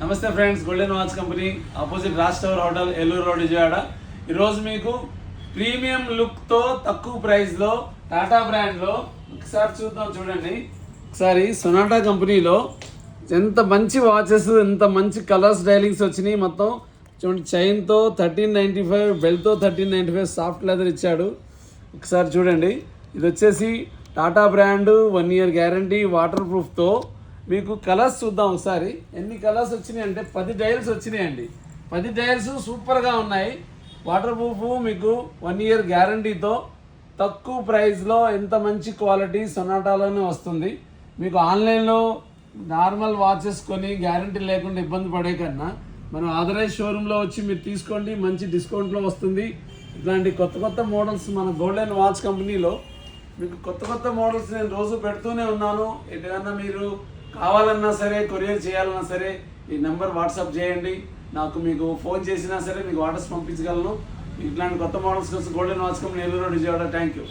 నమస్తే friends, golden watch company opposite Raj tower hotel, Eluru road, Vijayawada. ఈరోజు మీకు ప్రీమియం లుక్తో తక్కువ ప్రైస్లో టాటా బ్రాండ్లో ఒకసారి చూద్దాం. చూడండి ఒకసారి. సొనాటా కంపెనీలో ఎంత మంచి వాచెస్, ఎంత మంచి కలర్స్ డైలింగ్స్ వచ్చినాయి. మొత్తం చూడండి, చైన్తో 1395, బెల్ట్తో 1395, సాఫ్ట్ లెదర్ ఇచ్చాడు. ఒకసారి చూడండి, ఇది వచ్చేసి Tata brand 1 year guarantee, water ప్రూఫ్తో. మీకు కలర్స్ చూద్దాం ఒకసారి. ఎన్ని కలర్స్ వచ్చినాయి అంటే 10 డైల్స్ వచ్చినాయండి. 10 డైల్స్ సూపర్గా ఉన్నాయి. వాటర్ ప్రూఫ్, మీకు 1 year గ్యారంటీతో తక్కువ ప్రైస్లో ఎంత మంచి క్వాలిటీ సొనాటాలోనే వస్తుంది. మీకు ఆన్లైన్లో నార్మల్ వాచెస్ కొని గ్యారంటీ లేకుండా ఇబ్బంది పడే కన్నా మనం ఆథరైజ్ షోరూంలో వచ్చి మీరు తీసుకోండి, మంచి డిస్కౌంట్లో వస్తుంది. ఇట్లాంటి కొత్త కొత్త మోడల్స్ మన గోల్డెన్ వాచ్ కంపెనీలో మీకు కొత్త కొత్త మోడల్స్ నేను రోజు పెడుతూనే ఉన్నాను. ఏదైనా మీరు కావాలన్నా సరే, కొరియర్ చేయాలన్నా సరే ఈ నెంబర్ వాట్సాప్ చేయండి. మీకు ఫోన్ చేసినా సరే మీకు ఆర్డర్స్ పంపించగలను. ఇట్లాంటి కొత్త మోడల్స్ కోసం golden watch company, Eluru road, Vijayawada. Thank you.